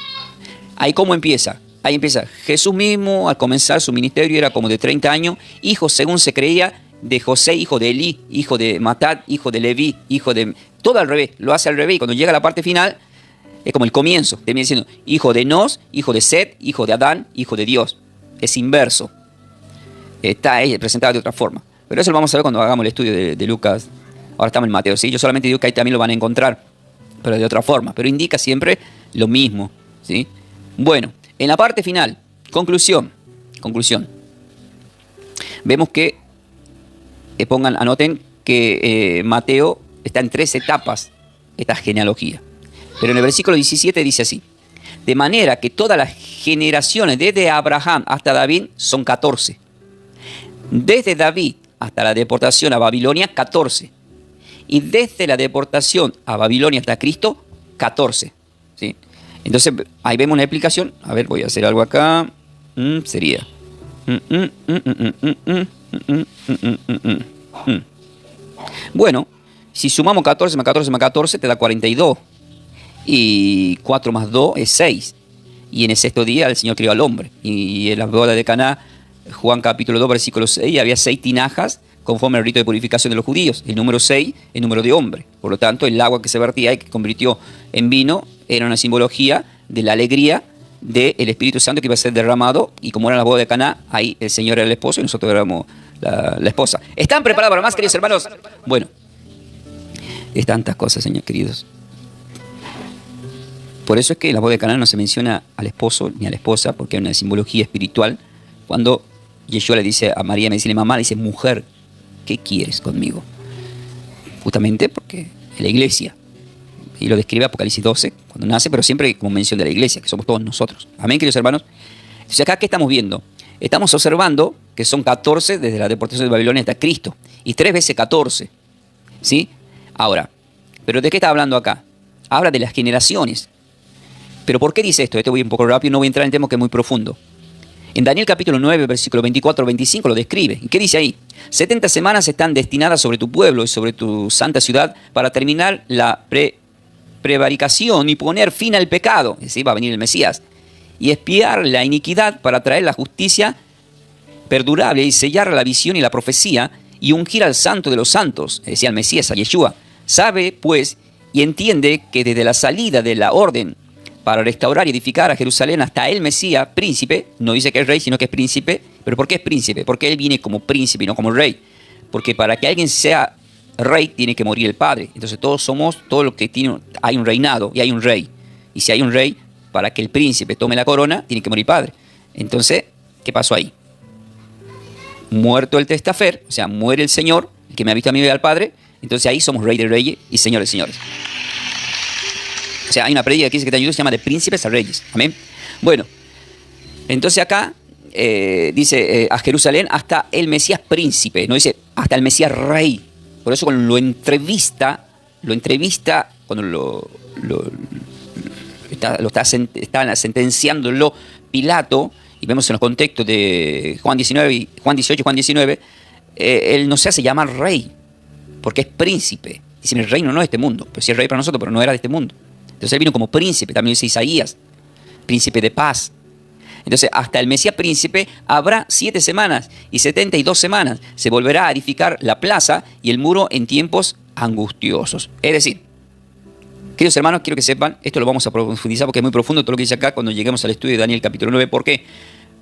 Ahí cómo empieza. Ahí empieza. Jesús mismo, al comenzar su ministerio, era como de 30 años, hijo, según se creía, de José, hijo de Elí, hijo de Matat, hijo de Leví, hijo de... Todo al revés, lo hace al revés. Y cuando llega a la parte final, es como el comienzo. Termina diciendo, hijo de Nos, hijo de Set, hijo de Adán, hijo de Dios. Es inverso. Está ahí presentado de otra forma. Pero eso lo vamos a ver cuando hagamos el estudio de Lucas. Ahora estamos en Mateo, ¿sí? Yo solamente digo que ahí también lo van a encontrar, pero de otra forma. Pero indica siempre lo mismo, ¿sí? Bueno, en la parte final, conclusión. Vemos que, anoten que Mateo está en 3 etapas, esta genealogía. Pero en el versículo 17 dice así: de manera que todas las generaciones desde Abraham hasta David son 14. Desde David hasta la deportación a Babilonia, 14. Y desde la deportación a Babilonia hasta Cristo, 14. ¿Sí? Entonces, ahí vemos una explicación. A ver, voy a hacer algo acá. Sería... Bueno, si sumamos 14 más 14 más 14, te da 42. Y 4 más 2 es 6. Y en el 6º día el Señor crió al hombre. Y en la boda de Caná, Juan capítulo 2, versículo 6, había 6 tinajas conforme al rito de purificación de los judíos. El número 6, el número de hombre. Por lo tanto, el agua que se vertía y que convirtió en vino era una simbología de la alegría del Espíritu Santo que iba a ser derramado. Y como era la boda de Caná, ahí el Señor era el esposo y nosotros éramos la esposa. ¿Están preparados para más, queridos hermanos? Bueno, es tantas cosas, Señor, queridos. Por eso es que en la boda de Caná no se menciona al esposo ni a la esposa, porque es una simbología espiritual. Cuando Yeshua le dice a María, me dice mamá, le dice, mujer, ¿qué quieres conmigo? Justamente porque es la iglesia. Y lo describe Apocalipsis 12, cuando nace, pero siempre como mención de la iglesia, que somos todos nosotros. Amén, queridos hermanos. Entonces acá, ¿qué estamos viendo? Estamos observando que son 14 desde la deportación de Babilonia hasta Cristo. Y 3 veces 14. ¿Sí? Ahora, ¿pero de qué está hablando acá? Habla de las generaciones. ¿Pero por qué dice esto? Voy un poco rápido, no voy a entrar en el tema que es muy profundo. En Daniel capítulo 9, versículo 24-25 lo describe. ¿Y qué dice ahí? 70 semanas están destinadas sobre tu pueblo y sobre tu santa ciudad para terminar la prevaricación y poner fin al pecado. Es decir, va a venir el Mesías. Y expiar la iniquidad para traer la justicia perdurable y sellar la visión y la profecía y ungir al santo de los santos, es decir, al Mesías, a Yeshua. Sabe, pues, y entiende que desde la salida de la orden para restaurar y edificar a Jerusalén hasta el Mesías, príncipe, no dice que es rey, sino que es príncipe. ¿Pero por qué es príncipe? Porque él viene como príncipe y no como rey. Porque para que alguien sea rey, tiene que morir el padre. Entonces todos lo que tiene, hay un reinado y hay un rey. Y si hay un rey, para que el príncipe tome la corona, tiene que morir padre. Entonces, ¿qué pasó ahí? Muerto el testafer, o sea, muere el Señor, el que me ha visto a mí y al Padre. Entonces ahí somos rey de reyes y señor de señores. O sea, hay una prédica que dice que se llama de príncipes a reyes. Amén. Bueno, entonces acá dice a Jerusalén hasta el Mesías príncipe. No dice hasta el Mesías rey. Por eso cuando lo entrevista, cuando está sentenciándolo Pilato, y vemos en los contextos de Juan 18 y Juan 19, él no se hace llamar rey, porque es príncipe. Dice, el reino no es de este mundo. Pues sí es rey para nosotros, pero no era de este mundo. Entonces él vino como príncipe, también dice Isaías, príncipe de paz. Entonces hasta el Mesías príncipe habrá 7 semanas y 72 semanas. Se volverá a edificar la plaza y el muro en tiempos angustiosos. Es decir, queridos hermanos, quiero que sepan, esto lo vamos a profundizar porque es muy profundo todo lo que dice acá cuando lleguemos al estudio de Daniel capítulo 9. ¿Por qué?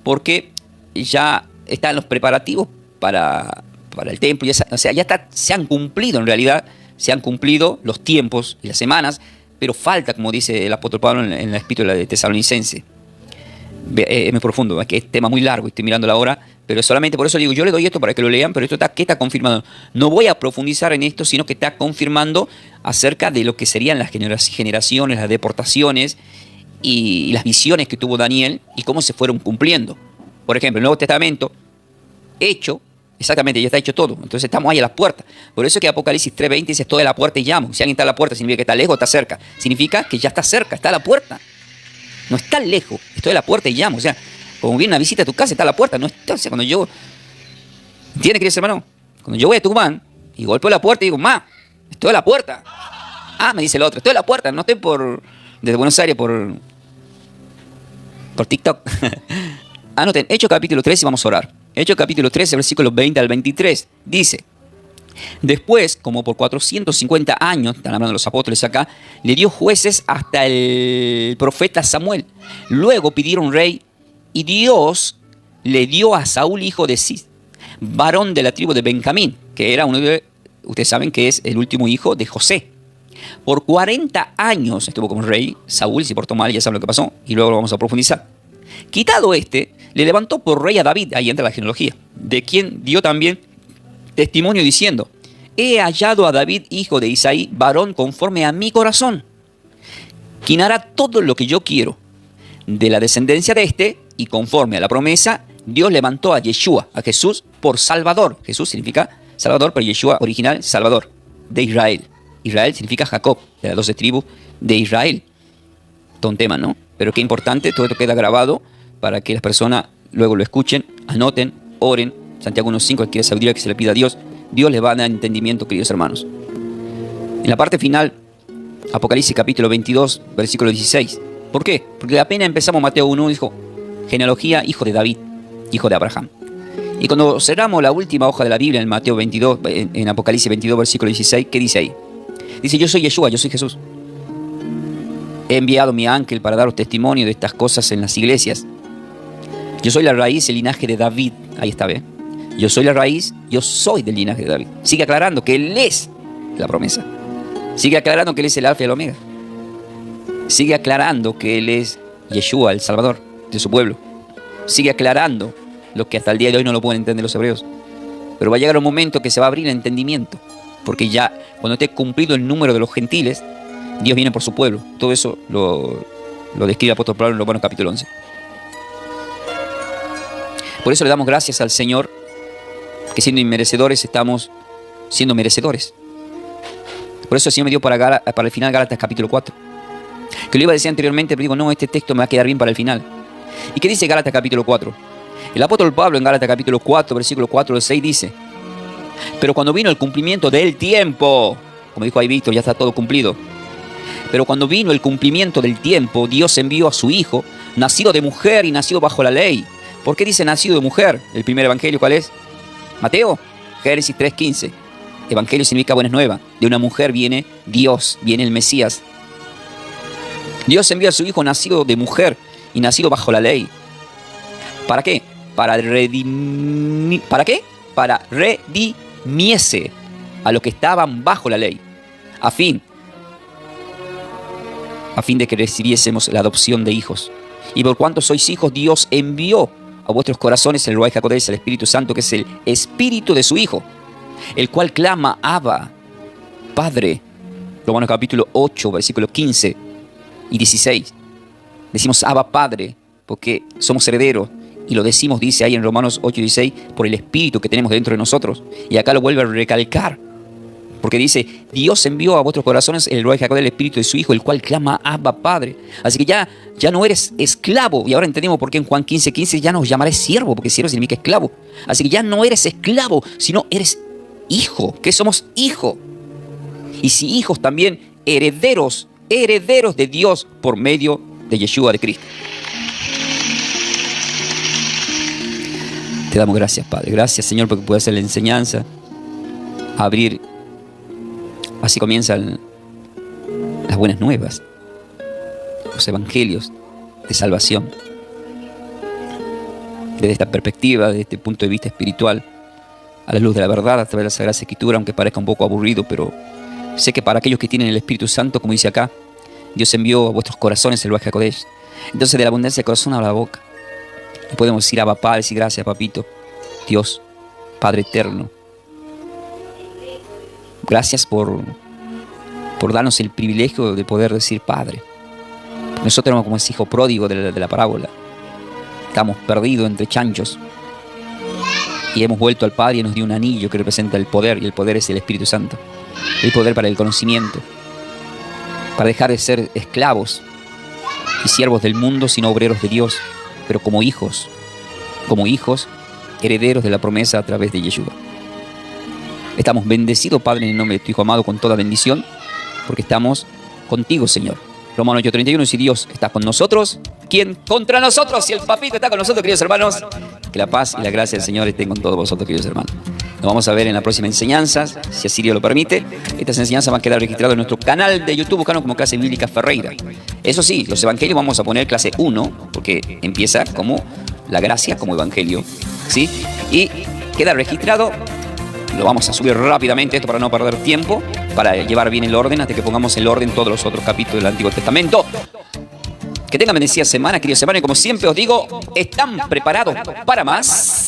Porque ya están los preparativos para el templo. Se han cumplido en realidad, se han cumplido los tiempos y las semanas. Pero falta, como dice el apóstol Pablo en la epístola de Tesalonicense. Es muy profundo, es que es tema muy largo, estoy mirando la hora, pero solamente por eso digo, yo le doy esto para que lo lean, pero ¿qué está confirmando? No voy a profundizar en esto, sino que está confirmando acerca de lo que serían las generaciones, las deportaciones y las visiones que tuvo Daniel y cómo se fueron cumpliendo. Por ejemplo, el Nuevo Testamento, hecho, exactamente, ya está hecho todo. Entonces estamos ahí a las puertas. Por eso es que Apocalipsis 3:20 dice, estoy a la puerta y llamo. Si alguien está a la puerta, significa que está lejos o está cerca. Significa que ya está cerca, está a la puerta. No está lejos, estoy a la puerta y llamo. O sea, como viene una visita a tu casa, está a la puerta. No está, o sea, cuando yo... ¿Entiendes, queridos hermanos? Cuando yo voy a Tucumán y golpeo la puerta y digo, ma, Estoy a la puerta. Ah, me dice el otro, estoy a la puerta, no estoy desde Buenos Aires por TikTok. Anoten, Hechos capítulo 13 y vamos a orar. Hechos capítulo 13, versículos 20 al 23. Dice: después, como por 450 años, están hablando los apóstoles acá, le dio jueces hasta el profeta Samuel. Luego pidieron rey y Dios le dio a Saúl, hijo de Cis, varón de la tribu de Benjamín, que era ustedes saben que es el último hijo de José. Por 40 años estuvo como rey Saúl, se portó mal, ya saben lo que pasó, y luego lo vamos a profundizar. Quitado le levantó por rey a David, ahí entra la genealogía, de quien dio también testimonio diciendo: he hallado a David, hijo de Isaí, varón conforme a mi corazón, quien hará todo lo que yo quiero. De la descendencia de y conforme a la promesa, Dios levantó a Yeshua, a Jesús, por Salvador. Jesús significa Salvador, pero Yeshua original, Salvador, de Israel. Israel significa Jacob, de las 12 tribus de Israel. Todo un tema, ¿no? Pero qué importante, todo esto queda grabado para que las personas luego lo escuchen, anoten, oren. Santiago 1.5, quiere sabiduría que se le pida a Dios. Dios les va a dar entendimiento, queridos hermanos. En la parte final, Apocalipsis capítulo 22, versículo 16. ¿Por qué? Porque apenas empezamos Mateo 1, dijo, genealogía, hijo de David, hijo de Abraham. Y cuando cerramos la última hoja de la Biblia en Mateo 22, en Apocalipsis 22, versículo 16, ¿qué dice ahí? Dice: yo soy Yeshua, yo soy Jesús. He enviado mi ángel para daros testimonio de estas cosas en las iglesias. Yo soy la raíz, el linaje de David. Ahí está, ¿ve? Yo soy la raíz, yo soy del linaje de David. Sigue aclarando que Él es la promesa. Sigue aclarando que Él es el alfa y el omega. Sigue aclarando que Él es Yeshua, el Salvador de su pueblo. Sigue aclarando lo que hasta el día de hoy no lo pueden entender los hebreos. Pero va a llegar un momento que se va a abrir el entendimiento. Porque ya, cuando esté cumplido el número de los gentiles, Dios viene por su pueblo. Todo eso lo describe el apóstol Pablo en Romanos capítulo 11. Por eso le damos gracias al Señor, que siendo inmerecedores estamos siendo merecedores. Por eso el Señor me dio para el final Gálatas capítulo 4. Que lo iba a decir anteriormente, pero digo, no, este texto me va a quedar bien para el final. ¿Y qué dice Gálatas capítulo 4? El apóstol Pablo en Gálatas capítulo 4, versículo 4 al 6 dice: pero cuando vino el cumplimiento del tiempo, como dijo ahí Víctor, ya está todo cumplido. Pero cuando vino el cumplimiento del tiempo, Dios envió a su Hijo, nacido de mujer y nacido bajo la ley. ¿Por qué dice nacido de mujer? El primer evangelio, ¿cuál es? Mateo, Génesis 3:15. Evangelio significa buenas nuevas. De una mujer viene Dios, viene el Mesías. Dios envió a su Hijo nacido de mujer y nacido bajo la ley. ¿Para qué? ¿Para qué? Para redimiese a los que estaban bajo la ley, a fin de que recibiésemos la adopción de hijos. Y por cuanto sois hijos, Dios envió a vuestros corazones el Ruach HaKodesh, el Espíritu Santo, que es el Espíritu de su Hijo, el cual clama: Abba, Padre. Romanos capítulo 8, versículos 15 y 16. Decimos Abba, Padre, porque somos herederos. Y lo decimos, dice ahí en Romanos 8:16, por el Espíritu que tenemos dentro de nosotros. Y acá lo vuelve a recalcar, porque dice: Dios envió a vuestros corazones el Ruach HaKodesh, el Espíritu de su Hijo, el cual clama Abba, Padre. Así que ya no eres esclavo. Y ahora entendemos por qué en Juan 15:15 ya nos llamaré siervo, porque siervo significa esclavo. Así que ya no eres esclavo, sino eres hijo, que somos hijos. Y si hijos, también herederos de Dios por medio de Yeshua de Cristo. Te damos gracias, Padre. Gracias, Señor, porque puedes hacer la enseñanza, abrir. Así comienzan las buenas nuevas, los evangelios de salvación. Desde esta perspectiva, desde este punto de vista espiritual, a la luz de la verdad, a través de la Sagrada Escritura, aunque parezca un poco aburrido, pero sé que para aquellos que tienen el Espíritu Santo, como dice acá, Dios envió a vuestros corazones el Ruach HaKodesh. Entonces, de la abundancia del corazón habla la boca. Y podemos decir: Abba, Padre, decir gracias, Papito, Dios, Padre eterno. Gracias por darnos el privilegio de poder decir Padre. Nosotros éramos como ese hijo pródigo de la parábola. Estamos perdidos entre chanchos. Y hemos vuelto al Padre y nos dio un anillo que representa el poder. Y el poder es el Espíritu Santo. El poder para el conocimiento. Para dejar de ser esclavos y siervos del mundo, sino obreros de Dios. Pero como hijos, herederos de la promesa a través de Yeshua. Estamos bendecidos, Padre, en el nombre de tu Hijo amado, con toda bendición, porque estamos contigo, Señor. Romanos 8:31, si Dios está con nosotros, ¿quién contra nosotros? Si el papito está con nosotros, queridos hermanos, que la paz y la gracia del Señor estén con todos vosotros, queridos hermanos. Nos vamos a ver en la próxima enseñanza, si así Dios lo permite. Estas enseñanzas van a quedar registradas en nuestro canal de YouTube, buscando como Clase Bíblica Ferreira. Eso sí, los evangelios vamos a poner clase 1, porque empieza como la gracia, como evangelio, ¿sí? Y queda registrado. Lo vamos a subir rápidamente, esto para no perder tiempo, para llevar bien el orden, hasta que pongamos el orden todos los otros capítulos del Antiguo Testamento. Que tengan bendecida semana, queridos hermanos, y como siempre os digo, ¿están preparados para más?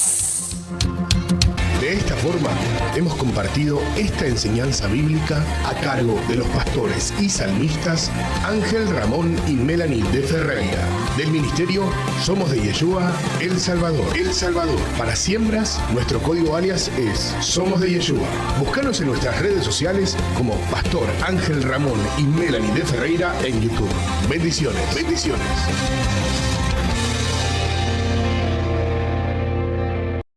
De esta forma, hemos compartido esta enseñanza bíblica a cargo de los pastores y salmistas Ángel Ramón y Melanie de Ferreira, del ministerio Somos de Yeshua, El Salvador. El Salvador. Para siembras, nuestro código alias es Somos de Yeshua. Búscanos en nuestras redes sociales como Pastor Ángel Ramón y Melanie de Ferreira en YouTube. Bendiciones. Bendiciones.